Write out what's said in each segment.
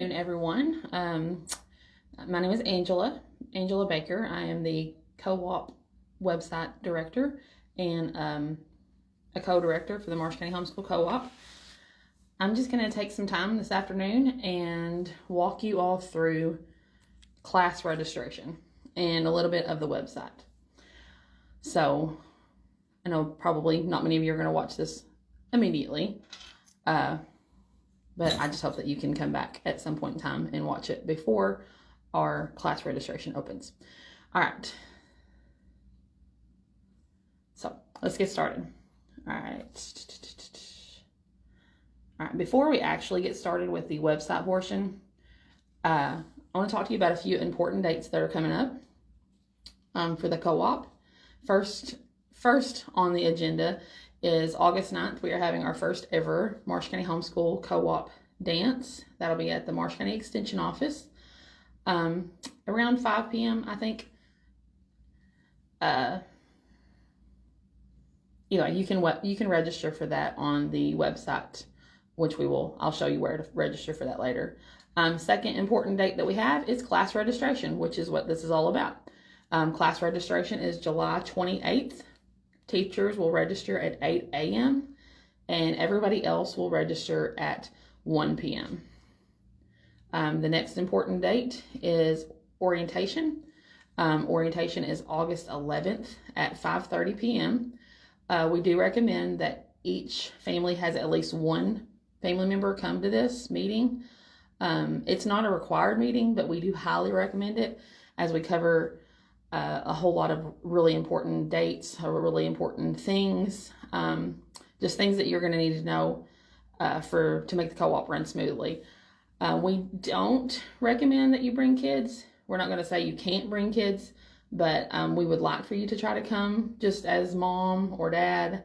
Everyone. My name is Angela Baker. I am the co-op website director and a co-director for the Marsh County Homeschool Co-op. I'm just going to take some time this afternoon and walk you all through class registration and a little bit of the website. So I know probably not many of you are going to watch this immediately, but I just hope that you can come back at some point in time and watch it before our class registration opens. All right. So let's get started. All right. Before we actually get started with the website portion, I want to talk to you about a few important dates that are coming up for the co-op. First on the agenda is August 9th. We are having our first ever Marsh County Homeschool Co-op dance. That'll be at the Marsh County Extension office around 5 p.m. I think. You can register for that on the website, which I'll show you where to register for that later. Second important date that we have is class registration, which is what this is all about. Class registration is July 28th. Teachers will register at 8 a.m. and everybody else will register at 1 p.m. The next important date is orientation. Orientation is August 11th at 5:30 p.m. We do recommend that each family has at least one family member come to this meeting. It's not a required meeting, but we do highly recommend it as we cover a whole lot of really important dates, really important things, just things that you're going to need to know to make the co-op run smoothly. We don't recommend that you bring kids. We're not going to say you can't bring kids, but we would like for you to try to come just as mom or dad,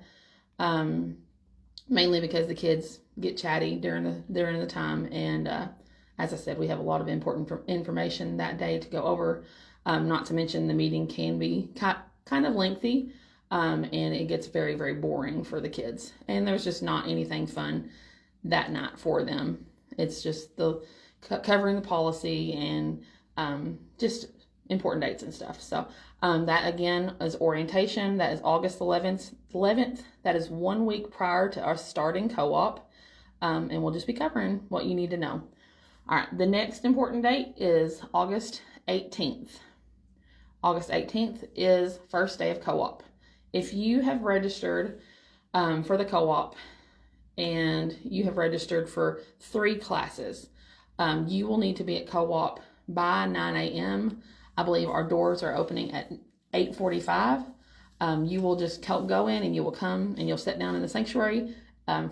mainly because the kids get chatty during the time. And as I said, we have a lot of important information that day to go over. Not to mention the meeting can be kind of lengthy, and it gets very, very boring for the kids. And there's just not anything fun that night for them. It's just the covering the policy and just important dates and stuff. So that again is orientation. That is August 11th. That is 1 week prior to our starting co-op, and we'll just be covering what you need to know. All right, the next important date is August 18th. August 18th is first day of co-op. If you have registered for the co-op and you have registered for 3 classes, you will need to be at co-op by 9 a.m. I believe our doors are opening at 8:45. You will just go in and you will come and you'll sit down in the sanctuary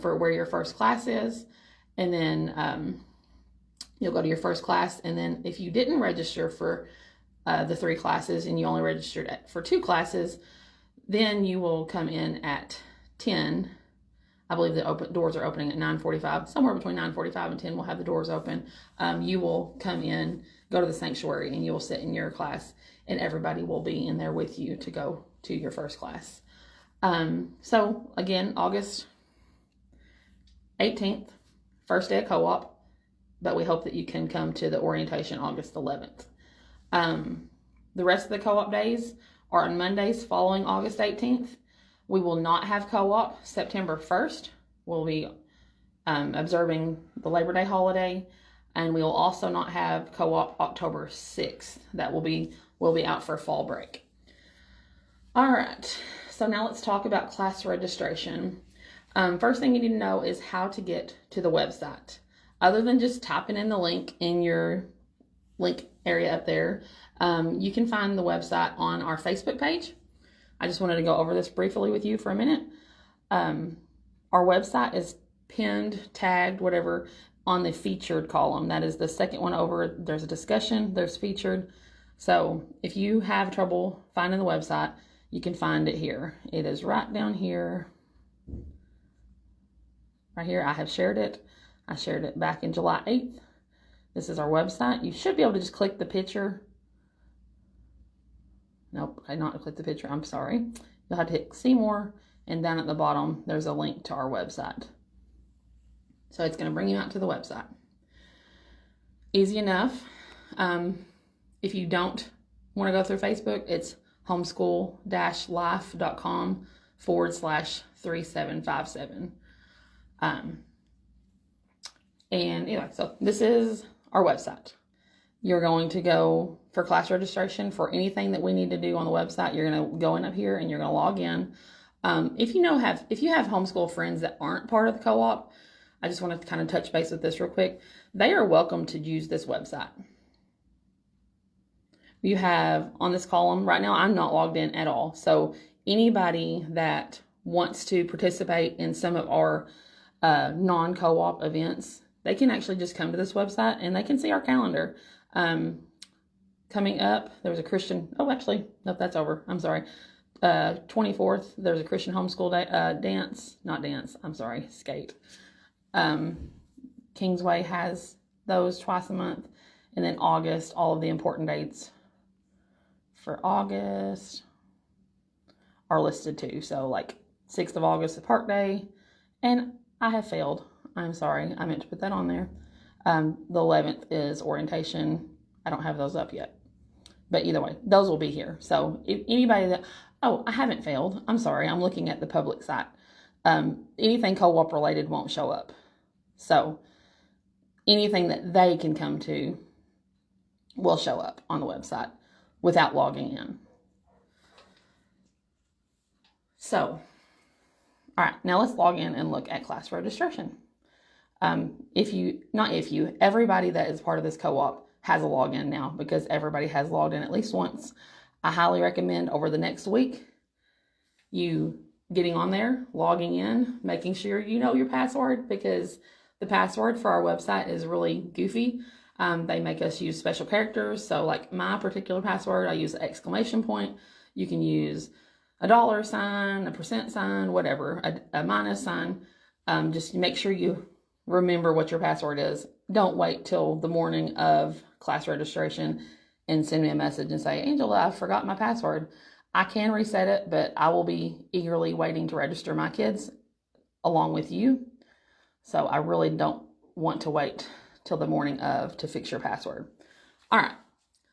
for where your first class is. And then you'll go to your first class. And then if you didn't register for the 3 classes and you only registered for 2 classes, then you will come in at 10. I believe the doors are opening at 9:45. Somewhere between 9:45 and 10 we'll have the doors open. You will come in, go to the sanctuary, and you will sit in your class, and everybody will be in there with you to go to your first class. So again, August 18th, first day of co-op, but we hope that you can come to the orientation August 11th. The rest of the co-op days are on Mondays following August 18th. We will not have co-op September 1st. We'll be observing the Labor Day holiday, and we will also not have co-op October 6th. We'll be out for fall break. All right, so now let's talk about class registration. First thing you need to know is how to get to the website. Other than just typing in the link in your link area up there, you can find the website on our Facebook page. I just wanted to go over this briefly with you for a minute. Our website is pinned, tagged, whatever, on the featured column. That is the second one over. There's a discussion, there's featured. So if you have trouble finding the website, you can find it here. It is right down here. Right here, I have shared it. I shared it back in July 8th. This is our website. You should be able to just click the picture. Nope, I did not click the picture. I'm sorry. You'll have to hit see more, and down at the bottom, there's a link to our website. So it's going to bring you out to the website. Easy enough. If you don't want to go through Facebook, it's homeschool-life.com/3757. And anyway, so this is our website. You're going to go for class registration for anything that we need to do on the website. You're going to go in up here and you're going to log in. If you have homeschool friends that aren't part of the co-op, I just want to kind of touch base with this real quick. They are welcome to use this website. You have on this column right now, I'm not logged in at all. So anybody that wants to participate in some of our non-co-op events, they can actually just come to this website and they can see our calendar. Coming up, there was a Christian, nope, that's over. I'm sorry. 24th, there's a Christian homeschool skate. Kingsway has those twice a month. And then August, all of the important dates for August are listed too. So like 6th of August is Park Day. And I have failed. I'm sorry. I meant to put that on there. The 11th is orientation. I don't have those up yet. But either way, those will be here. So if anybody that, I haven't failed. I'm sorry. I'm looking at the public site. Anything co-op related won't show up. So anything that they can come to will show up on the website without logging in. So, all right, now let's log in and look at class registration. Everybody that is part of this co-op has a login now because everybody has logged in at least once. I highly recommend over the next week you getting on there, logging in, making sure you know your password because the password for our website is really goofy. They make us use special characters. So like my particular password, I use an exclamation point. You can use a $, a %, whatever, a minus sign. Just make sure you remember what your password is. Don't wait till the morning of class registration and send me a message and say, Angela, I forgot my password. I can reset it, but I will be eagerly waiting to register my kids along with you. So I really don't want to wait till the morning of to fix your password. All right.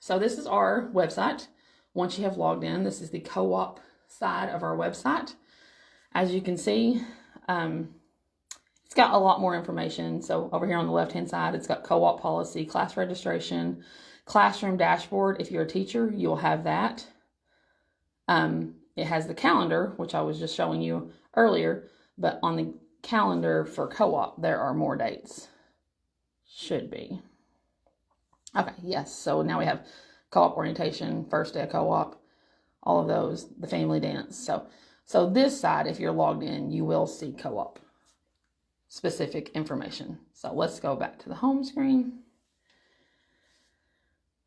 So this is our website. Once you have logged in, this is the co-op side of our website. As you can see, it's got a lot more information. So over here on the left-hand side, it's got co-op policy, class registration, classroom dashboard. If you're a teacher, you'll have that. It has the calendar, which I was just showing you earlier, but on the calendar for co-op, there are more dates. Should be. Okay, yes. So now we have co-op orientation, first day of co-op, all of those, the family dance. So this side, if you're logged in, you will see co-op specific information. So let's go back to the home screen.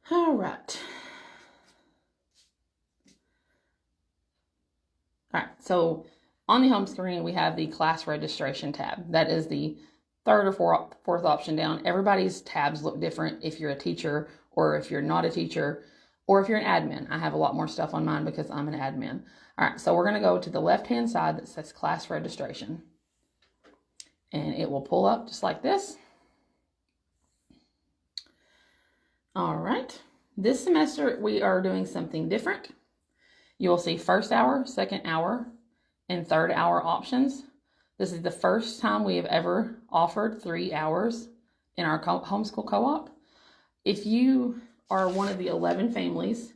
All right. All right, so on the home screen, we have the class registration tab. That is the third or fourth option down. Everybody's tabs look different if you're a teacher or if you're not a teacher or if you're an admin. I have a lot more stuff on mine because I'm an admin. All right, so we're going to go to the left-hand side that says class registration. And it will pull up just like this. All right, this semester we are doing something different. You will see first hour, second hour, and third hour options. This is the first time we have ever offered 3 hours in our homeschool co-op. If you are one of the 11 families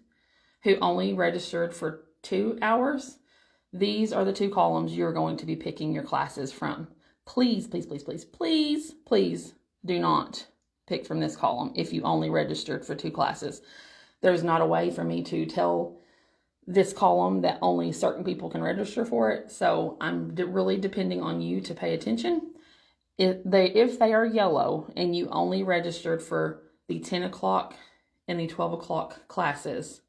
who only registered for 2 hours, these are the 2 columns you're going to be picking your classes from. Please, please, please, please, please, please do not pick from this column if you only registered for 2 classes. There's not a way for me to tell this column that only certain people can register for it. So I'm really depending on you to pay attention. If they are yellow and you only registered for the 10 o'clock and the 12 o'clock classes,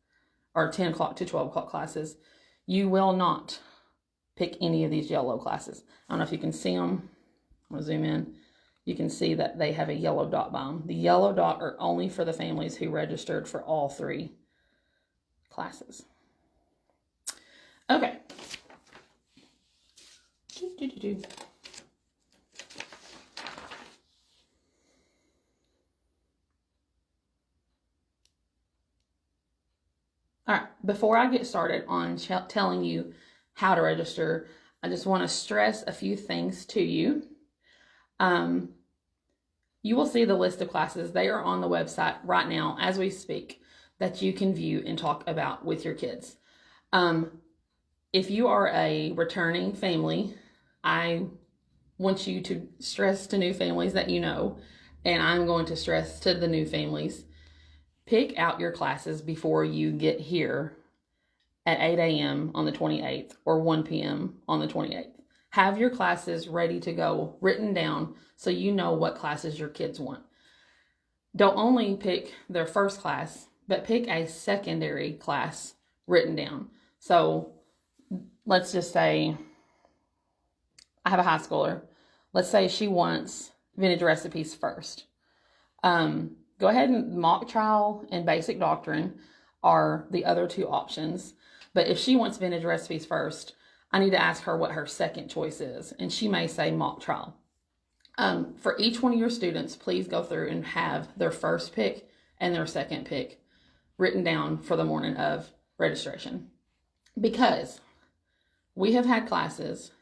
or 10 o'clock to 12 o'clock classes, you will not pick any of these yellow classes. I don't know if you can see them. I'm going to zoom in. You can see that they have a yellow dot by them. The yellow dot are only for the families who registered for all 3 classes. Okay. All right, before I get started on telling you how to register, I just want to stress a few things to you. You will see the list of classes. They are on the website right now as we speak that you can view and talk about with your kids. If you are a returning family, I want you to stress to new families that you know, and I'm going to stress to the new families, pick out your classes before you get here at 8 a.m. on the 28th or 1 p.m. on the 28th. Have your classes ready to go, written down, so you know what classes your kids want. Don't only pick their first class, but pick a secondary class written down. So let's just say I have a high schooler. Let's say she wants vintage recipes first. Go ahead and mock trial and basic doctrine are the other two options. But if she wants vintage recipes first, I need to ask her what her second choice is. And she may say mock trial. For each one of your students, please go through and have their first pick and their second pick written down for the morning of registration. Because we have had classes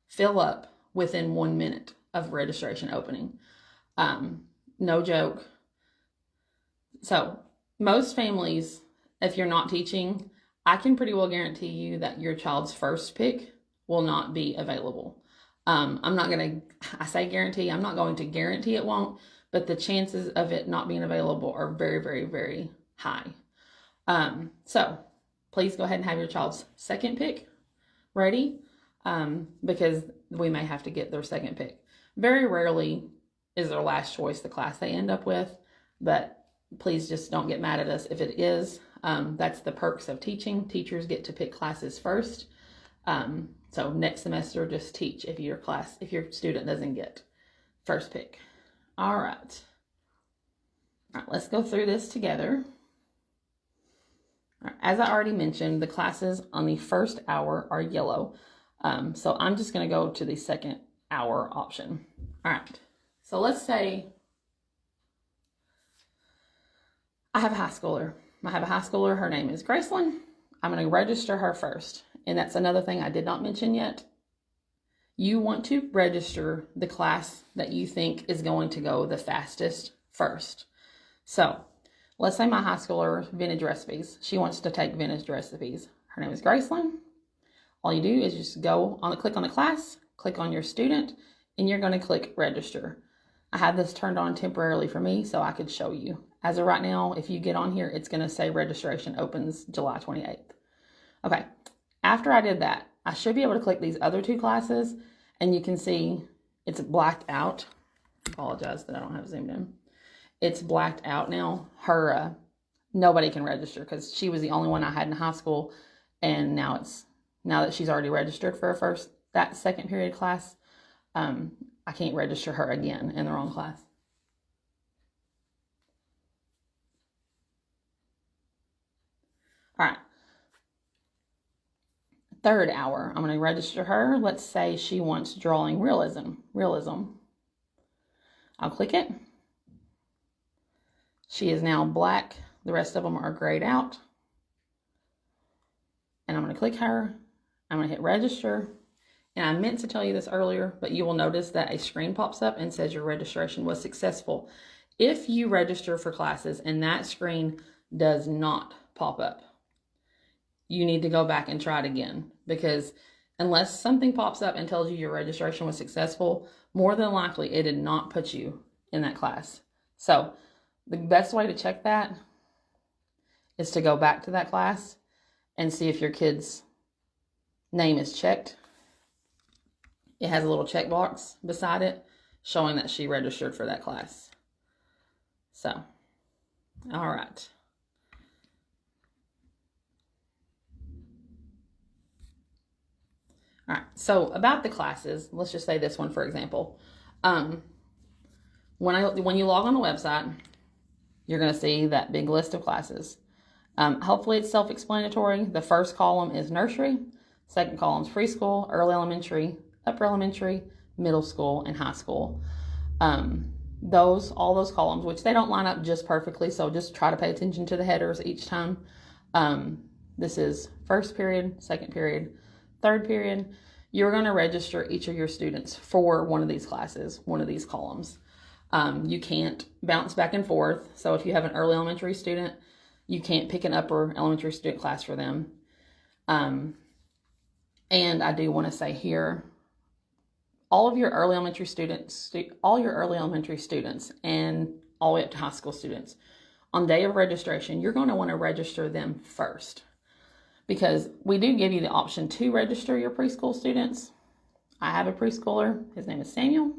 fill up within 1 minute of registration opening. No joke. So most families, if you're not teaching, I can pretty well guarantee you that your child's first pick will not be available. I say guarantee, I'm not going to guarantee it won't, but the chances of it not being available are very, very, very high. So please go ahead and have your child's second pick ready, because we may have to get their second pick. Very rarely is their last choice the class they end up with, but please just don't get mad at us if it is. That's the perks of teaching. Teachers get to pick classes first. So next semester, just teach if your student doesn't get first pick. All right, let's go through this together. All right, as I already mentioned, the classes on the first hour are yellow. So I'm just going to go to the second hour option. All right, so let's say I have a high schooler. Her name is Gracelyn. I'm going to register her first. And that's another thing I did not mention yet. You want to register the class that you think is going to go the fastest first. So let's say my high schooler, vintage recipes. She wants to take vintage recipes. Her name is Gracelyn. All you do is just click on the class, click on your student, and you're going to click register. I have this turned on temporarily for me so I could show you. As of right now, if you get on here, it's going to say registration opens July 28th. Okay, after I did that, I should be able to click these other two classes, and you can see it's blacked out. I apologize that I don't have it zoomed in. It's blacked out now. Nobody can register because she was the only one I had in high school, and now that she's already registered for that second period class, I can't register her again in the wrong class. All right. Third hour, I'm going to register her. Let's say she wants drawing realism. I'll click it. She is now black. The rest of them are grayed out. And I'm going to click her. I'm going to hit register. And I meant to tell you this earlier, but you will notice that a screen pops up and says your registration was successful. If you register for classes and that screen does not pop up, you need to go back and try it again, because unless something pops up and tells you your registration was successful, more than likely it did not put you in that class. So the best way to check that is to go back to that class and see if your kid's name is checked. It has a little checkbox beside it showing that she registered for that class. So, all right. All right, so about the classes, let's just say this one, for example. When you log on the website, you're going to see that big list of classes. Hopefully it's self-explanatory. The first column is nursery. Second column is preschool, early elementary, upper elementary, middle school, and high school. All those columns, which they don't line up just perfectly, so just try to pay attention to the headers each time. This is first period, second period, third period. You're going to register each of your students for one of these classes, one of these columns. You can't bounce back and forth. So if you have an early elementary student, you can't pick an upper elementary student class for them. And I do want to say here, all your early elementary students and all the way up to high school students, on day of registration, you're going to want to register them first, because we do give you the option to register your preschool students. I have a preschooler. His name is Samuel,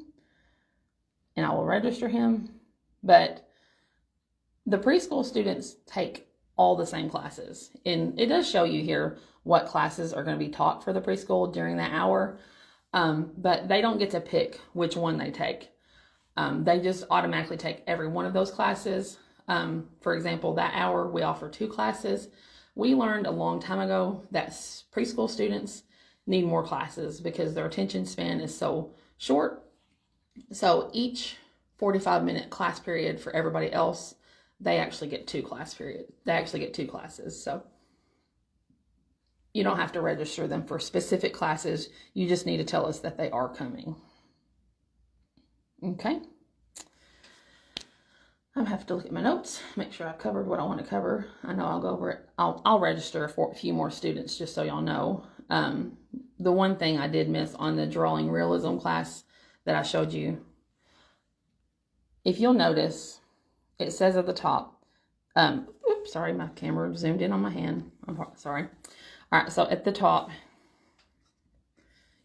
and I will register him. But the preschool students take all the same classes. And it does show you here what classes are going to be taught for the preschool during that hour. But they don't get to pick which one they take. They just automatically take every one of those classes. For example, that hour we offer 2 classes. We learned a long time ago that preschool students need more classes because their attention span is so short. So each 45-minute class period for everybody else, they actually get 2 classes. So you don't have to register them for specific classes. You just need to tell us that they are coming. Okay. I have to look at my notes, make sure I've covered what I want to cover. I know I'll go over it. I'll register for a few more students just so y'all know. The one thing I did miss on the drawing realism class that I showed you, if you'll notice, it says at the top, oops, sorry, my camera zoomed in on my hand. I'm sorry. All right, so at the top,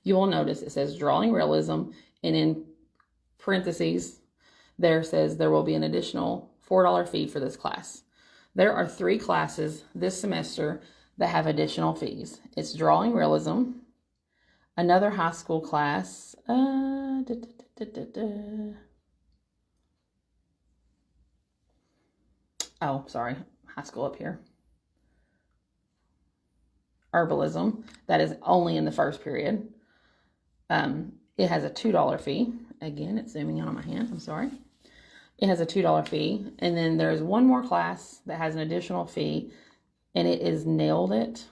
you will notice it says drawing realism, and in parentheses, there says there will be an additional $4 fee for this class. There are 3 classes this semester that have additional fees. It's drawing realism, another high school class, oh, sorry, high school up here. Herbalism, that is only in the first period. It has a $2 fee. Again, it's zooming in on my hand, I'm sorry. It has a $2 fee. And then there's one more class that has an additional fee, and it is Nailed It.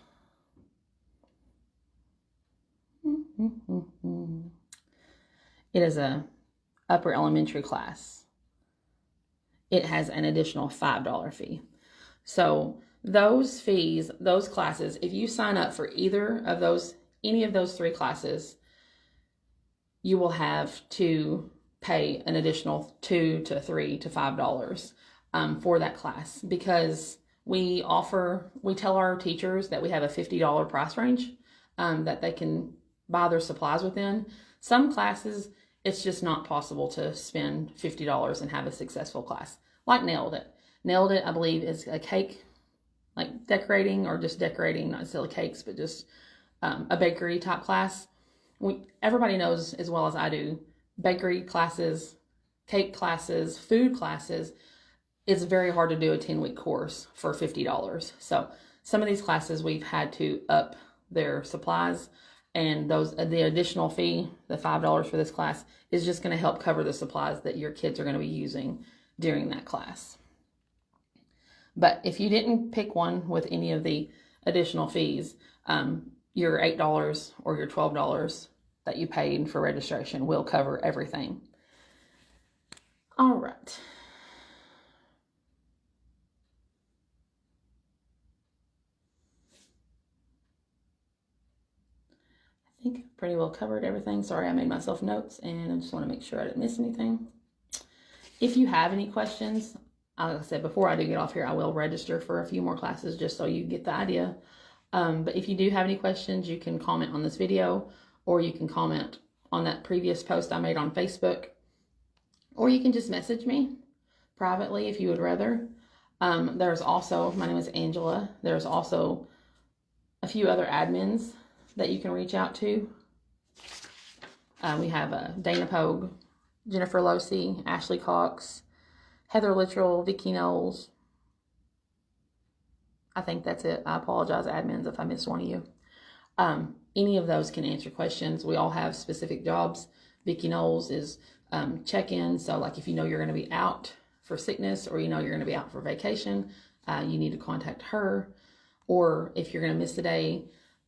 It is a upper elementary class. It has an additional $5 fee. So those fees, those classes, if you sign up for any of those 3 classes, you will have to pay an additional $2 to $3 to $5 for that class, because we tell our teachers that we have a $50 price range that they can buy their supplies within. Some classes, it's just not possible to spend $50 and have a successful class, like Nailed It. Nailed It, I believe, is a cake, like decorating, or just decorating, not necessarily cakes, but just a bakery type class. Everybody knows as well as I do, bakery classes, cake classes, food classes, it's very hard to do a 10-week course for $50. So some of these classes we've had to up their supplies, and the additional fee, the $5 for this class, is just going to help cover the supplies that your kids are going to be using during that class. But if you didn't pick one with any of the additional fees, your $8 or your $12 that you paid for registration will cover everything. All right. I think I've pretty well covered everything. Sorry, I made myself notes, and I just want to make sure I didn't miss anything. If you have any questions, like I said, before I do get off here, I will register for a few more classes just so you get the idea. But if you do have any questions, you can comment on this video, or you can comment on that previous post I made on Facebook, or you can just message me privately if you would rather. There's also, my name is Angela. There's also a few other admins that you can reach out to. We have Dana Pogue, Jennifer Losey, Ashley Cox, Heather Littrell, Vicki Knowles. I think that's it. I apologize, admins, if I missed one of you. Any of those can answer questions. We all have specific jobs. Vicki Knowles is check-in. So like if you know you're going to be out for sickness, or you know you're going to be out for vacation, you need to contact her. or if you're going to miss a day,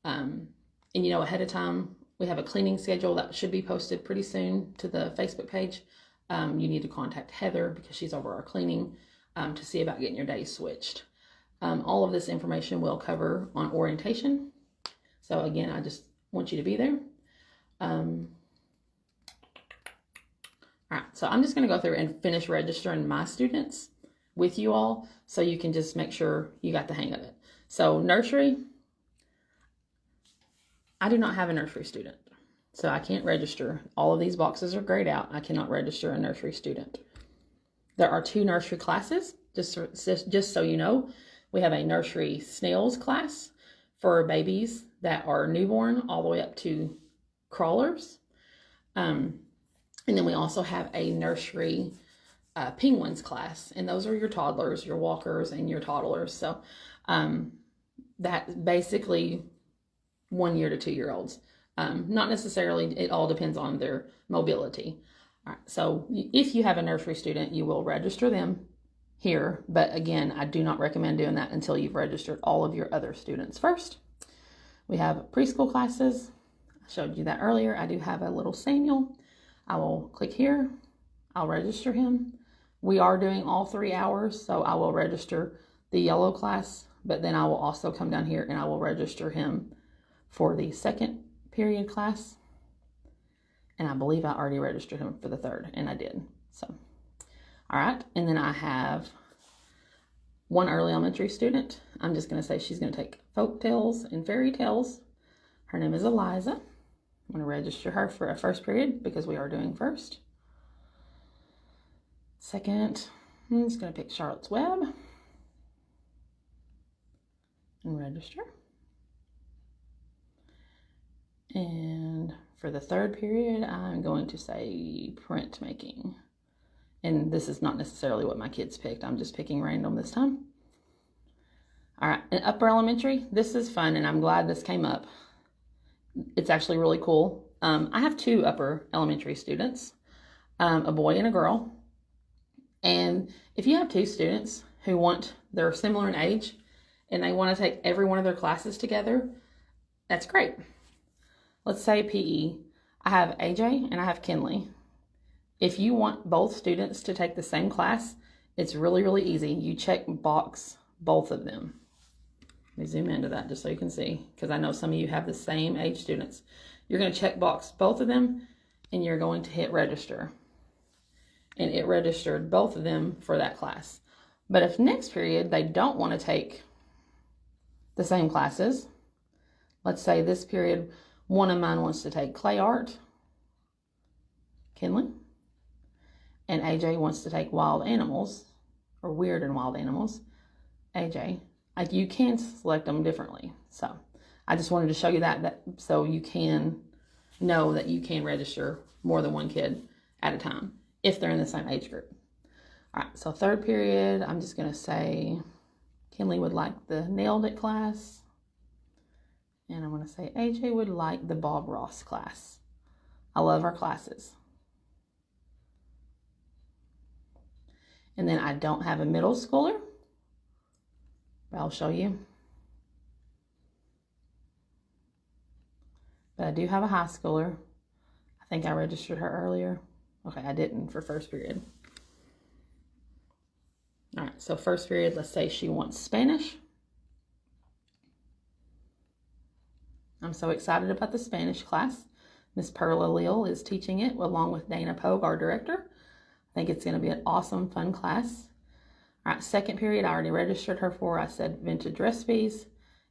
and you know ahead of time, we have a cleaning schedule that should be posted pretty soon to the Facebook page. You need to contact Heather because she's over our cleaning to see about getting your days switched. All of this information we'll cover on orientation. So again, I just want you to be there. All right, so I'm just going to go through and finish registering my students with you all so you can just make sure you got the hang of it. So nursery, I do not have a nursery student, so I can't register. All of these boxes are grayed out. I cannot register a nursery student. There are 2 nursery classes, just so you know. We have a nursery snails class for babies that are newborn all the way up to crawlers. And then we also have a nursery penguins class, and those are your toddlers, your walkers, and your toddlers. So that basically 1 year to 2 year olds. Not necessarily, it all depends on their mobility. All right, so if you have a nursery student, you will register them here, but again, I do not recommend doing that until you've registered all of your other students first. We have preschool classes. I showed you that earlier. I do have a little Samuel. I will click here. I'll register him. We are doing all 3 hours, so I will register the yellow class, but then I will also come down here and I will register him for the 2nd period class. And I believe I already registered him for the 3rd, and I did. So, all right. And then I have 1 early elementary student. I'm just going to say she's going to take folk tales and fairy tales. Her name is Eliza. I'm going to register her for a 1st period because we are doing 1st. 2nd, I'm just going to pick Charlotte's Web and register. And for the 3rd period, I'm going to say printmaking. And this is not necessarily what my kids picked. I'm just picking random this time. All right, in upper elementary, this is fun, and I'm glad this came up. It's actually really cool. I have 2 upper elementary students, a boy and a girl. And if you have 2 students who they're similar in age, and they want to take every one of their classes together, that's great. Let's say PE. I have AJ and I have Kinley. If you want both students to take the same class, it's really, really easy. You check box both of them. Let me zoom into that just so you can see, because I know some of you have the same age students. You're going to check box both of them, and you're going to hit register. And it registered both of them for that class. But if next period they don't want to take the same classes, let's say this period, one of mine wants to take clay art, Kinley, and AJ wants to take wild animals, or weird and wild animals, AJ. Like, you can select them differently. So I just wanted to show you that so you can know that you can register more than one kid at a time if they're in the same age group. All right, so 3rd period, I'm just going to say Kinley would like the Nailed It class. And I'm going to say AJ would like the Bob Ross class. I love our classes. And then I don't have a middle schooler, but I'll show you. But I do have a high schooler. I think I registered her earlier. Okay, I didn't for 1st period. All right, so 1st period, let's say she wants Spanish. I'm so excited about the Spanish class. Miss Perla Leal is teaching it along with Dana Pogue, our director. I think it's going to be an awesome, fun class. All right, 2nd period, I already registered her for. I said vintage recipes.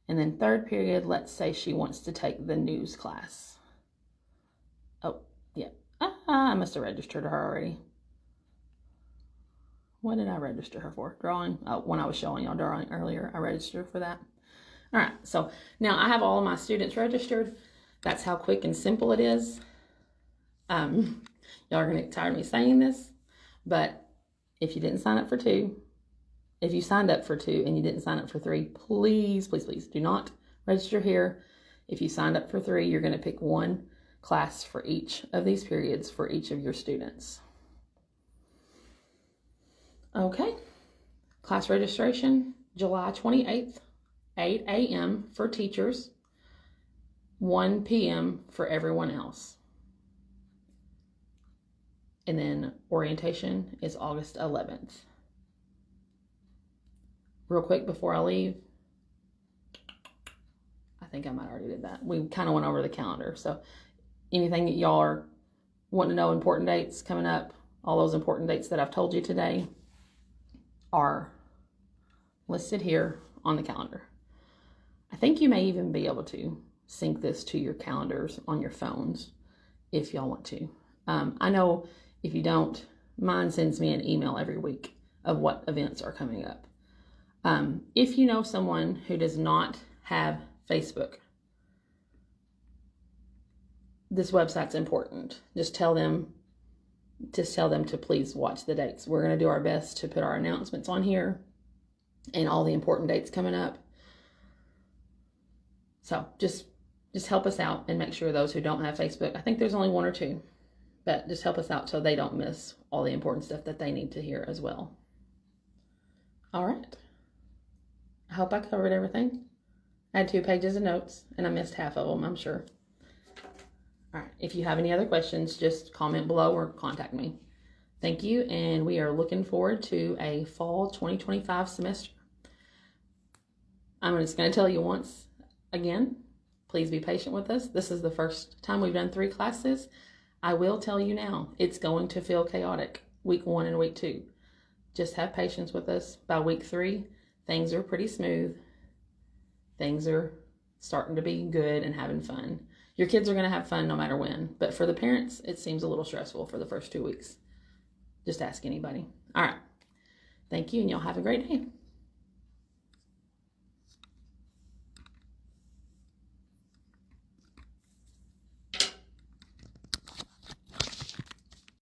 And then 3rd period, let's say she wants to take the news class. Oh, yeah. I must have registered her already. What did I register her for? Drawing. Oh, when I was showing y'all drawing earlier, I registered for that. All right, so now I have all of my students registered. That's how quick and simple it is. Y'all are going to get tired of me saying this, but if you didn't sign up for 2, if you signed up for 2 and you didn't sign up for 3, please, please, please do not register here. If you signed up for 3, you're going to pick 1 class for each of these periods for each of your students. Okay, class registration, July 28th 8 a.m. for teachers, 1 p.m. for everyone else. And then orientation is August 11th. Real quick before I leave, I think I might already did that. We kind of went over the calendar. So anything that y'all are wanting to know, important dates coming up, all those important dates that I've told you today are listed here on the calendar. I think you may even be able to sync this to your calendars on your phones if y'all want to. I know if you don't, mine sends me an email every week of what events are coming up. If you know someone who does not have Facebook, this website's important. Just tell them to please watch the dates. We're going to do our best to put our announcements on here and all the important dates coming up. So just help us out and make sure those who don't have Facebook, I think there's only 1 or 2, but just help us out so they don't miss all the important stuff that they need to hear as well. All right. I hope I covered everything. I had 2 pages of notes and I missed half of them, I'm sure. All right. If you have any other questions, just comment below or contact me. Thank you. And we are looking forward to a fall 2025 semester. I'm just going to tell you once again, please be patient with us. This is the first time we've done 3 classes. I will tell you now, it's going to feel chaotic week 1 and week 2. Just have patience with us. By week 3, things are pretty smooth. Things are starting to be good and having fun. Your kids are going to have fun no matter when. But for the parents, it seems a little stressful for the first 2 weeks. Just ask anybody. All right. Thank you, and y'all have a great day.